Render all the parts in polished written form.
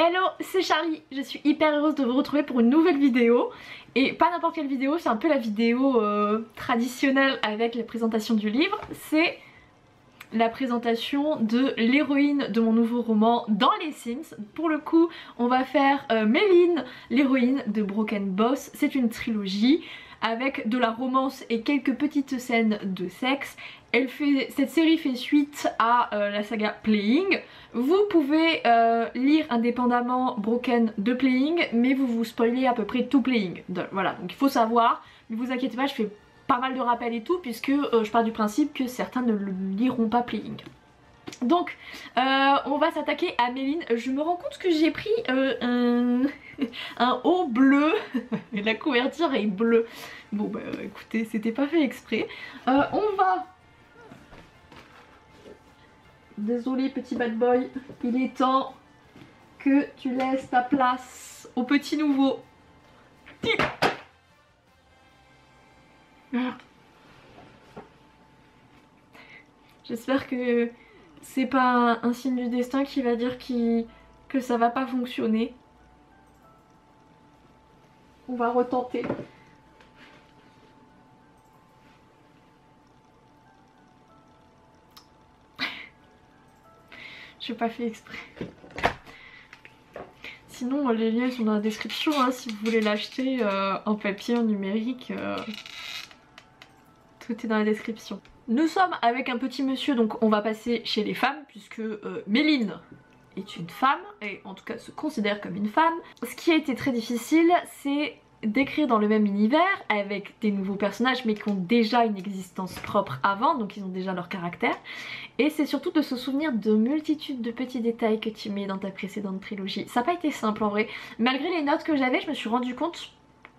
Hello, c'est Charlie, je suis hyper heureuse de vous retrouver pour une nouvelle vidéo. Et pas n'importe quelle vidéo, c'est un peu la vidéo traditionnelle avec la présentation du livre. C'est la présentation de l'héroïne de mon nouveau roman dans les Sims. Pour le coup, on va faire Méline, l'héroïne de Broken Boss. C'est une trilogie avec de la romance et quelques petites scènes de sexe. Cette série fait suite à la saga Playing. Vous pouvez lire indépendamment Broken de Playing, mais vous spoilez à peu près tout Playing. Voilà, donc il faut savoir, ne vous inquiétez pas, je fais pas mal de rappels et tout, puisque je pars du principe que certains ne le liront pas Playing. Donc on va s'attaquer à Méline. Je me rends compte que j'ai pris un haut bleu et la couverture est bleue. Bon bah écoutez, c'était pas fait exprès. On va... Désolé petit bad boy, il est temps que tu laisses ta place au petit nouveau. J'espère que c'est pas un signe du destin qui va dire que ça va pas fonctionner. On va retenter. J'ai pas fait exprès. Sinon les liens sont dans la description hein, si vous voulez l'acheter en papier, en numérique. Tout est dans la description. Nous sommes avec un petit monsieur, donc on va passer chez les femmes puisque Méline est une femme et en tout cas se considère comme une femme. Ce qui a été très difficile, c'est d'écrire dans le même univers avec des nouveaux personnages mais qui ont déjà une existence propre avant, donc ils ont déjà leur caractère, et c'est surtout de se souvenir de multitudes de petits détails que tu mets dans ta précédente trilogie. Ça n'a pas été simple en vrai, malgré les notes que j'avais, je me suis rendu compte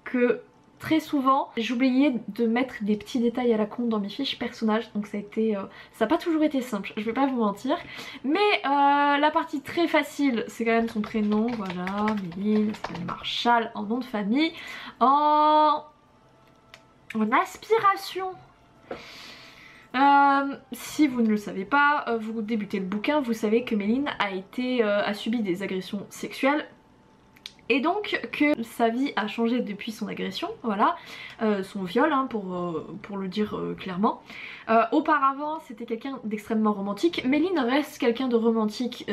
que très souvent j'oubliais de mettre des petits détails à la con dans mes fiches personnages, donc ça n'a pas toujours été simple, je vais pas vous mentir. Mais la partie très facile, c'est quand même son prénom, voilà, Méline, c'est Marshall en nom de famille, en aspiration. Si vous ne le savez pas, vous débutez le bouquin, vous savez que Méline a subi des agressions sexuelles. Et donc que sa vie a changé depuis son agression, voilà, son viol hein, pour le dire clairement. Auparavant c'était quelqu'un d'extrêmement romantique. Méline reste quelqu'un de romantique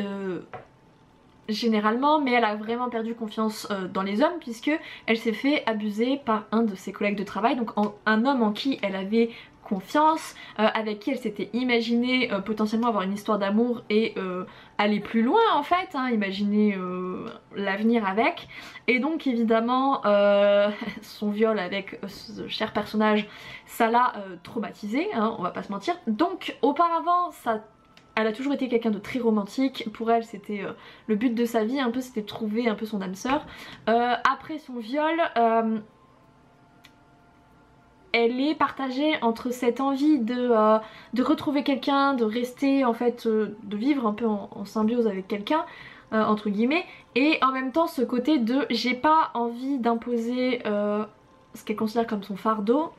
généralement, mais elle a vraiment perdu confiance dans les hommes puisque elle s'est fait abuser par un de ses collègues de travail, donc un homme en qui elle avait confiance, avec qui elle s'était imaginé potentiellement avoir une histoire d'amour et aller plus loin en fait, hein, imaginer l'avenir avec. Et donc évidemment son viol avec ce cher personnage, ça l'a traumatisé, hein, on va pas se mentir. Donc auparavant elle a toujours été quelqu'un de très romantique, pour elle c'était le but de sa vie, un peu c'était de trouver un peu son âme sœur. Après son viol, elle est partagée entre cette envie de retrouver quelqu'un, de rester en fait, de vivre un peu en symbiose avec quelqu'un, entre guillemets, et en même temps ce côté de j'ai pas envie d'imposer ce qu'elle considère comme son fardeau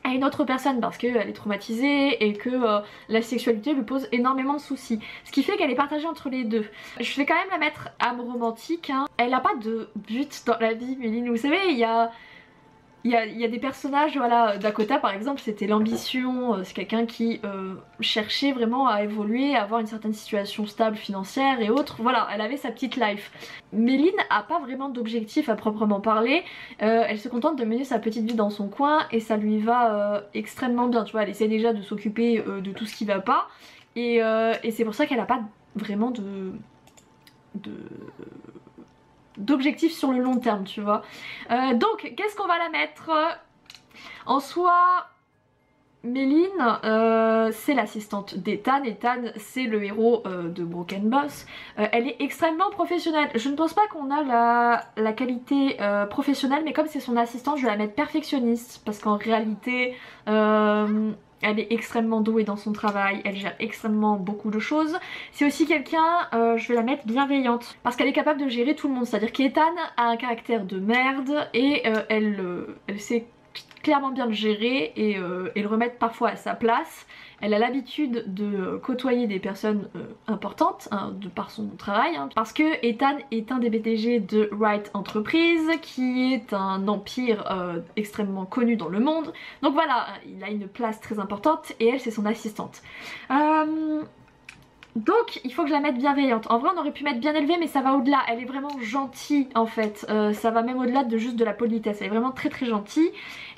à une autre personne parce qu'elle est traumatisée et que la sexualité lui pose énormément de soucis. Ce qui fait qu'elle est partagée entre les deux. Je vais quand même la mettre âme romantique, hein. Elle n'a pas de but dans la vie, Méline, vous savez, il y a des personnages, voilà, Dakota par exemple, c'était l'ambition, c'est quelqu'un qui cherchait vraiment à évoluer, à avoir une certaine situation stable financière et autres, voilà, elle avait sa petite life. Méline a pas vraiment d'objectif à proprement parler, elle se contente de mener sa petite vie dans son coin et ça lui va extrêmement bien, tu vois, elle essaie déjà de s'occuper de tout ce qui va pas et c'est pour ça qu'elle a pas vraiment d'objectif sur le long terme, tu vois. Donc qu'est-ce qu'on va la mettre en soi? Méline c'est l'assistante d'Ethan. Ethan c'est le héros de Broken Boss. Elle est extrêmement professionnelle. Je ne pense pas qu'on a la qualité professionnelle, mais comme c'est son assistante je vais la mettre perfectionniste parce qu'en réalité elle est extrêmement douée dans son travail, elle gère extrêmement beaucoup de choses. C'est aussi quelqu'un, je vais la mettre bienveillante, parce qu'elle est capable de gérer tout le monde. C'est-à-dire qu'Ethan a un caractère de merde et elle sait clairement bien le gérer et le remettre parfois à sa place. Elle a l'habitude de côtoyer des personnes importantes hein, de par son travail hein, parce que Ethan est un des PDG de Wright Entreprise qui est un empire extrêmement connu dans le monde. Donc voilà, il a une place très importante et elle c'est son assistante. Donc il faut que je la mette bienveillante. En vrai on aurait pu mettre bien élevée mais ça va au-delà. Elle est vraiment gentille en fait. Ça va même au-delà de juste de la politesse. Elle est vraiment très très gentille.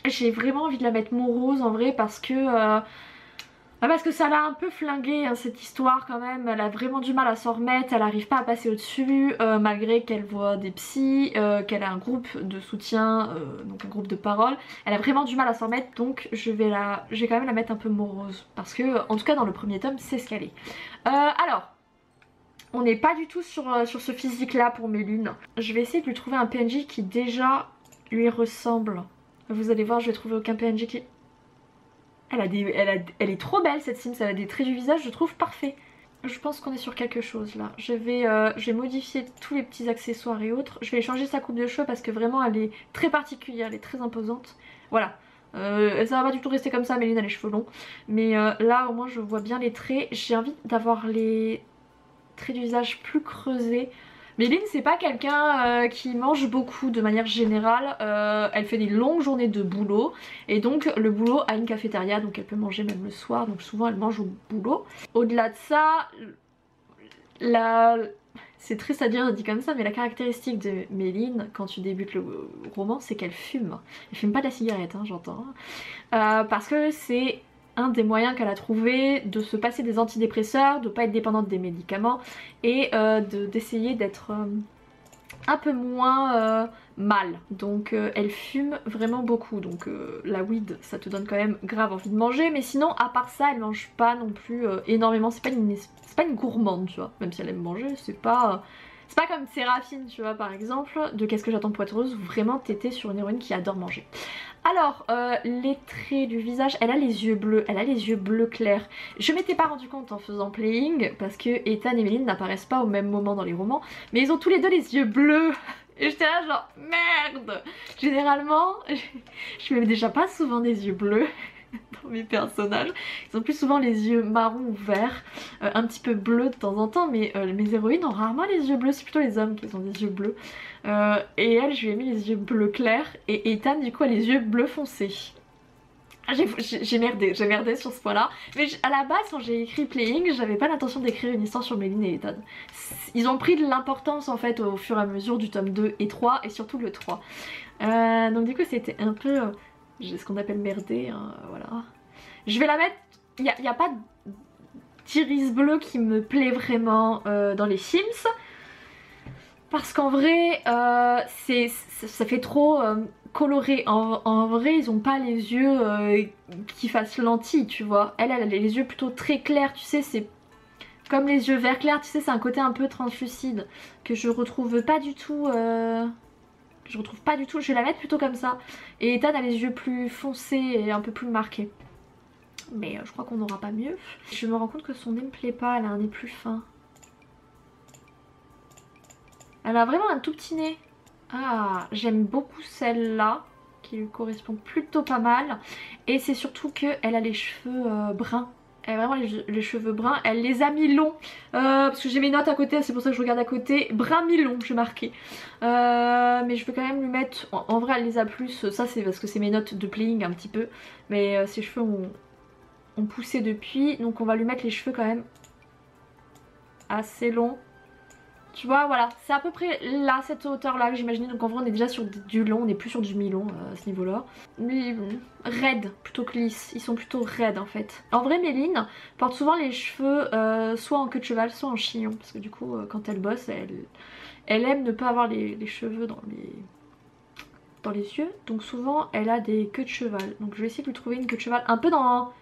J'ai vraiment envie de la mettre morose en vrai parce que ça l'a un peu flingué hein, cette histoire quand même. Elle a vraiment du mal à s'en remettre. Elle n'arrive pas à passer au-dessus malgré qu'elle voit des psys, qu'elle a un groupe de soutien, donc un groupe de parole. Elle a vraiment du mal à s'en remettre donc je vais quand même la mettre un peu morose. Parce que en tout cas dans le premier tome c'est ce qu'elle est. Alors, on n'est pas du tout sur ce physique là pour Méline. Je vais essayer de lui trouver un PNJ qui déjà lui ressemble. Vous allez voir je vais trouver aucun PNJ qui... Elle est trop belle cette Sims, elle a des traits du visage je trouve parfait. Je pense qu'on est sur quelque chose là. Je vais modifier tous les petits accessoires et autres. Je vais changer sa coupe de cheveux parce que vraiment elle est très particulière, elle est très imposante. Voilà. Ça va pas du tout rester comme ça, Méline a les cheveux longs. Mais là au moins je vois bien les traits. J'ai envie d'avoir les traits du visage plus creusés. Méline c'est pas quelqu'un qui mange beaucoup de manière générale, elle fait des longues journées de boulot et donc le boulot a une cafétéria donc elle peut manger même le soir donc souvent elle mange au boulot. Au-delà de ça, c'est triste à dire dit comme ça mais la caractéristique de Méline quand tu débutes le roman c'est qu'elle fume. Elle fume pas de la cigarette hein, j'entends. Parce que c'est un des moyens qu'elle a trouvé de se passer des antidépresseurs, de pas être dépendante des médicaments et d'essayer d'être un peu moins mal. Donc elle fume vraiment beaucoup donc la weed ça te donne quand même grave envie de manger mais sinon à part ça elle mange pas non plus énormément, c'est pas une gourmande tu vois, même si elle aime manger c'est pas comme Séraphine tu vois par exemple de Qu'est-ce que j'attends pour être heureuse où vraiment t'étais sur une héroïne qui adore manger. Alors les traits du visage, elle a les yeux bleus, elle a les yeux bleus clairs. Je m'étais pas rendu compte en faisant playing parce que Ethan et Méline n'apparaissent pas au même moment dans les romans mais ils ont tous les deux les yeux bleus. Et j'étais là genre merde. Généralement je mets déjà pas souvent des yeux bleus dans mes personnages. Ils ont plus souvent les yeux marron ou verts, un petit peu bleu de temps en temps mais mes héroïnes ont rarement les yeux bleus, c'est plutôt les hommes qui ont des yeux bleus. Et elle je lui ai mis les yeux bleus clairs et Ethan du coup a les yeux bleus foncés. J'ai merdé sur ce point là mais à la base quand j'ai écrit Playing j'avais pas l'intention d'écrire une histoire sur Méline et Ethan. Ils ont pris de l'importance en fait au fur et à mesure du tome 2 et 3 et surtout le 3. Donc du coup c'était un peu ce qu'on appelle merdé hein, voilà. Je vais la mettre, il n'y a pas d'iris bleu qui me plaît vraiment dans les Sims parce qu'en vrai ça fait trop coloré. En vrai ils ont pas les yeux qui fassent lentilles tu vois. Elle a les yeux plutôt très clairs tu sais, c'est comme les yeux vert clair tu sais, c'est un côté un peu translucide que je retrouve pas du tout je vais la mettre plutôt comme ça. Et Ethan a les yeux plus foncés et un peu plus marqués. Mais je crois qu'on n'aura pas mieux. Je me rends compte que son nez me plaît pas, elle a un nez plus fin. Elle a vraiment un tout petit nez. Ah, j'aime beaucoup celle-là, qui lui correspond plutôt pas mal. Et c'est surtout qu'elle a les cheveux bruns. Elle a vraiment les cheveux bruns, elle les a mis longs parce que j'ai mes notes à côté, c'est pour ça que je regarde à côté. Brun mi-long, j'ai marqué. Mais je peux quand même lui mettre, en vrai elle les a plus, ça c'est parce que c'est mes notes de playing un petit peu. Mais ses cheveux ont poussé depuis, donc on va lui mettre les cheveux quand même assez longs. Tu vois, voilà, c'est à peu près là, cette hauteur là que j'imaginais. Donc en vrai on est déjà sur du long, on n'est plus sur du mi-long à ce niveau là. Mais raide plutôt que lisse, ils sont plutôt raides en fait. En vrai Méline porte souvent les cheveux soit en queue de cheval soit en chignon. Parce que du coup quand elle bosse elle aime ne pas avoir les cheveux dans les yeux. Donc souvent elle a des queues de cheval. Donc je vais essayer de lui trouver une queue de cheval un peu dans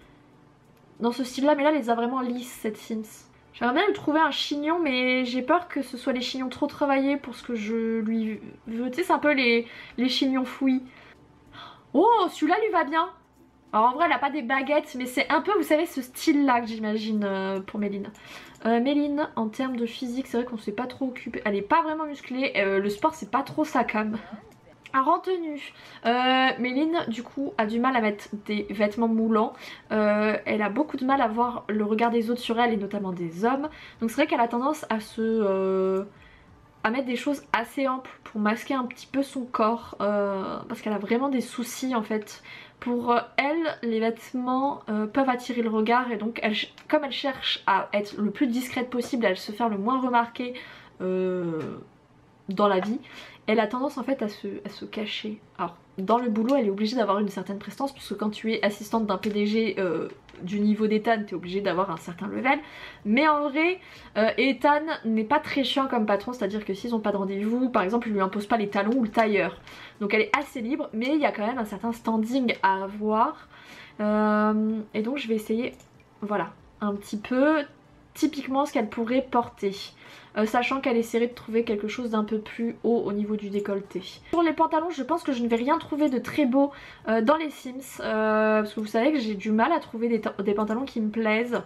ce style là. Mais là elle les a vraiment lisses cette Sims. J'aimerais bien lui trouver un chignon mais j'ai peur que ce soit les chignons trop travaillés pour ce que je lui veux. Tu sais c'est un peu les chignons fouillis. Oh celui-là lui va bien. Alors en vrai elle a pas des baguettes mais c'est un peu vous savez ce style là que j'imagine pour Méline. Méline en termes de physique c'est vrai qu'on s'est pas trop occupé. Elle est pas vraiment musclée, le sport c'est pas trop sa cam. Alors en tenue, Méline du coup a du mal à mettre des vêtements moulants, elle a beaucoup de mal à voir le regard des autres sur elle et notamment des hommes, donc c'est vrai qu'elle a tendance à à mettre des choses assez amples pour masquer un petit peu son corps, parce qu'elle a vraiment des soucis en fait. Pour elle, les vêtements peuvent attirer le regard et donc comme elle cherche à être le plus discrète possible, à se faire le moins remarquer dans la vie, elle a tendance en fait à se cacher. Alors dans le boulot elle est obligée d'avoir une certaine prestance puisque quand tu es assistante d'un PDG du niveau d'Ethan tu es obligée d'avoir un certain level, mais en vrai Ethan n'est pas très chiant comme patron, c'est à dire que s'ils ont pas de rendez-vous par exemple il lui impose pas les talons ou le tailleur, donc elle est assez libre mais il y a quand même un certain standing à avoir, et donc je vais essayer voilà un petit peu typiquement ce qu'elle pourrait porter. Sachant qu'elle essaierait de trouver quelque chose d'un peu plus haut au niveau du décolleté. Pour les pantalons, je pense que je ne vais rien trouver de très beau dans les Sims, parce que vous savez que j'ai du mal à trouver des pantalons qui me plaisent.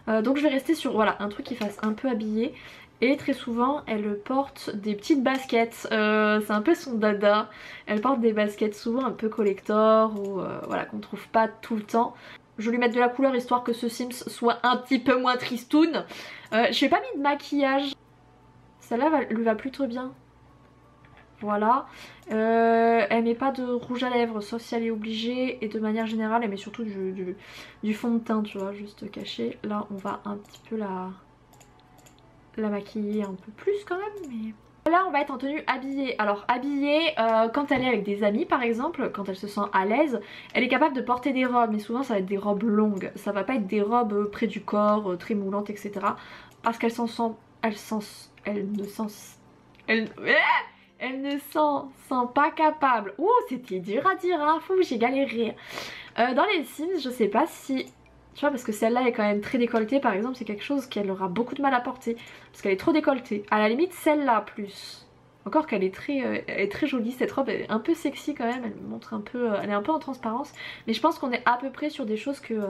Donc je vais rester sur voilà, un truc qui fasse un peu habillé. Et très souvent elle porte des petites baskets, c'est un peu son dada. Elle porte des baskets souvent un peu collector ou voilà, qu'on trouve pas tout le temps. Je vais lui mettre de la couleur histoire que ce Sims soit un petit peu moins tristoun. Je n'ai pas mis de maquillage. Celle-là lui va plutôt bien. Voilà. Elle met pas de rouge à lèvres sauf si elle est obligée. Et de manière générale elle met surtout du fond de teint, tu vois, juste caché. Là on va un petit peu la maquiller un peu plus quand même. Mais... Là on va être en tenue habillée. Alors habillée quand elle est avec des amis par exemple, quand elle se sent à l'aise, elle est capable de porter des robes, mais souvent ça va être des robes longues. Ça va pas être des robes près du corps, très moulantes etc. Parce qu'elle s'en sent... Elle ne s'en sent pas capable. Ouh, c'était dur à dire, hein. Fou, j'ai galéré. Dans les Sims, je sais pas si... Tu vois, parce que celle-là est quand même très décolletée, par exemple, c'est quelque chose qu'elle aura beaucoup de mal à porter. Parce qu'elle est trop décolletée. À la limite, celle-là plus. Encore qu'elle est elle est très jolie, cette robe, elle est un peu sexy quand même. Elle montre un peu... elle est un peu en transparence. Mais je pense qu'on est à peu près sur des choses que...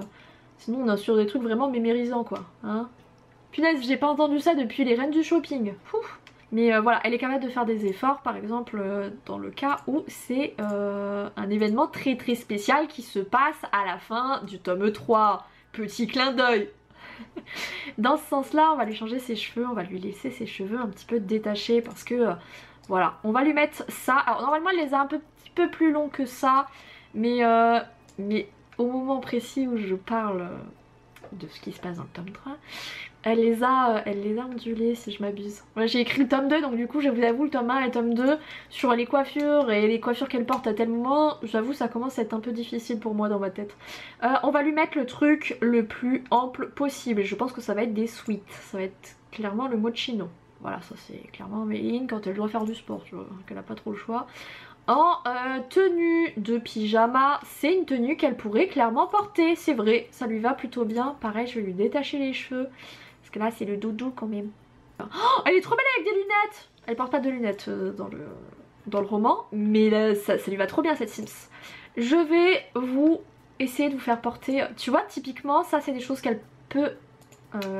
sinon, on est sur des trucs vraiment mémérisants, quoi. Hein. Punaise, j'ai pas entendu ça depuis les reines du shopping. Ouf. Mais voilà, elle est capable de faire des efforts, par exemple dans le cas où c'est un événement très très spécial qui se passe à la fin du tome 3. Petit clin d'œil. Dans ce sens-là, on va lui changer ses cheveux, on va lui laisser ses cheveux un petit peu détachés parce que voilà, on va lui mettre ça. Alors normalement elle les a un petit peu plus longs que ça, mais au moment précis où je parle de ce qui se passe dans le tome 3, elle les a ondulés si je m'abuse. Voilà, j'ai écrit le tome 2 donc du coup je vous avoue le tome 1 et le tome 2 sur les coiffures et les coiffures qu'elle porte à tel moment, j'avoue ça commence à être un peu difficile pour moi dans ma tête. On va lui mettre le truc le plus ample possible et je pense que ça va être des sweats, ça va être clairement le mochino. Voilà, ça c'est clairement Méline quand elle doit faire du sport, tu vois, qu'elle a pas trop le choix. En tenue de pyjama, c'est une tenue qu'elle pourrait clairement porter, c'est vrai, ça lui va plutôt bien. Pareil, je vais lui détacher les cheveux, parce que là c'est le doudou quand même. Oh, elle est trop belle avec des lunettes. Elle porte pas de lunettes dans le roman, mais là, ça lui va trop bien cette Sims. Je vais essayer de vous faire porter, tu vois typiquement ça c'est des choses qu'elle peut...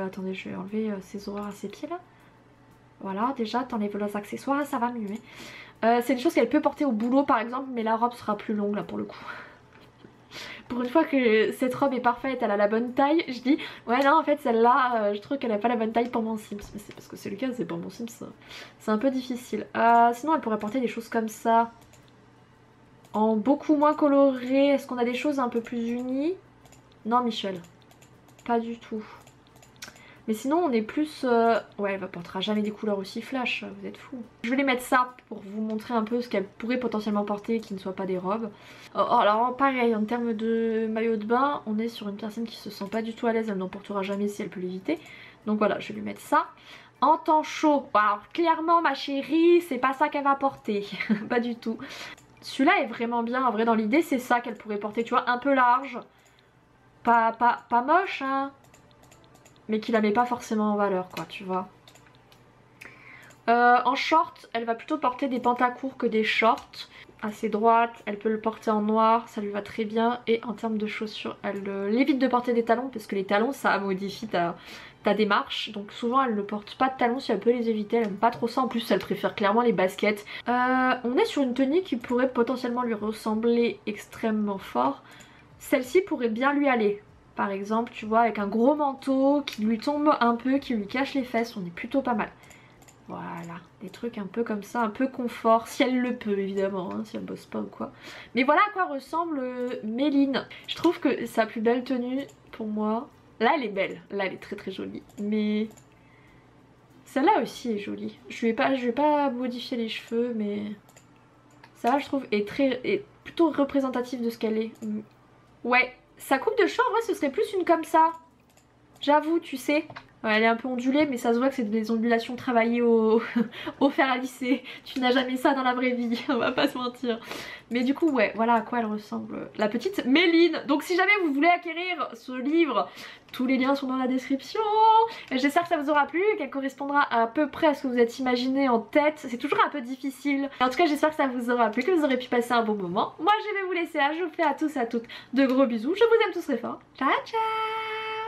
attendez, je vais enlever ses horreurs à ses pieds là. Voilà, déjà t'enlèves les accessoires, ça va mieux. C'est des choses qu'elle peut porter au boulot par exemple, mais la robe sera plus longue là pour le coup. Pour une fois que cette robe est parfaite, elle a la bonne taille, je dis ouais non en fait celle-là je trouve qu'elle a pas la bonne taille pour mon Sims. Mais c'est parce que c'est le cas, c'est pour mon Sims, c'est un peu difficile. Sinon elle pourrait porter des choses comme ça, en beaucoup moins coloré. Est-ce qu'on a des choses un peu plus unies? Non Michel, pas du tout. Mais sinon on est plus... Ouais, elle ne portera jamais des couleurs aussi flash, vous êtes fous. Je vais les mettre ça pour vous montrer un peu ce qu'elle pourrait potentiellement porter qui ne soit pas des robes. Alors pareil, en termes de maillot de bain, on est sur une personne qui se sent pas du tout à l'aise, elle n'en portera jamais si elle peut l'éviter. Donc voilà, je vais lui mettre ça. En temps chaud, alors clairement ma chérie, c'est pas ça qu'elle va porter, pas du tout. Celui-là est vraiment bien, en vrai dans l'idée c'est ça qu'elle pourrait porter, tu vois, un peu large. Pas moche hein, mais qui la met pas forcément en valeur quoi, tu vois. En short, elle va plutôt porter des pantacourts que des shorts. Assez droite, elle peut le porter en noir, ça lui va très bien. Et en termes de chaussures, elle évite de porter des talons parce que les talons ça modifie T'as des marches, donc souvent elle ne porte pas de talons si elle peut les éviter, elle aime pas trop ça, en plus elle préfère clairement les baskets. On est sur une tenue qui pourrait potentiellement lui ressembler extrêmement fort. Celle-ci pourrait bien lui aller. Par exemple, tu vois, avec un gros manteau qui lui tombe un peu, qui lui cache les fesses, on est plutôt pas mal. Voilà, des trucs un peu comme ça, un peu confort, si elle le peut évidemment, hein, si elle bosse pas ou quoi. Mais voilà à quoi ressemble Méline. Je trouve que sa plus belle tenue pour moi, là elle est belle, là elle est très très jolie, mais celle-là aussi est jolie. Je vais pas modifier les cheveux, mais ça je trouve est plutôt représentative de ce qu'elle est. Ouais, sa coupe de cheveux en vrai ce serait plus une comme ça. J'avoue, tu sais. Ouais, elle est un peu ondulée, mais ça se voit que c'est des ondulations travaillées au, au fer à lisser. Tu n'as jamais ça dans la vraie vie, on va pas se mentir. Mais du coup, ouais, voilà à quoi elle ressemble. La petite Méline. Donc si jamais vous voulez acquérir ce livre, tous les liens sont dans la description. J'espère que ça vous aura plu et qu'elle correspondra à peu près à ce que vous êtes imaginé en tête. C'est toujours un peu difficile. En tout cas, j'espère que ça vous aura plu, que vous aurez pu passer un bon moment. Moi, je vais vous laisser là. Je vous fais à tous et à toutes de gros bisous. Je vous aime tous très fort. Ciao, ciao!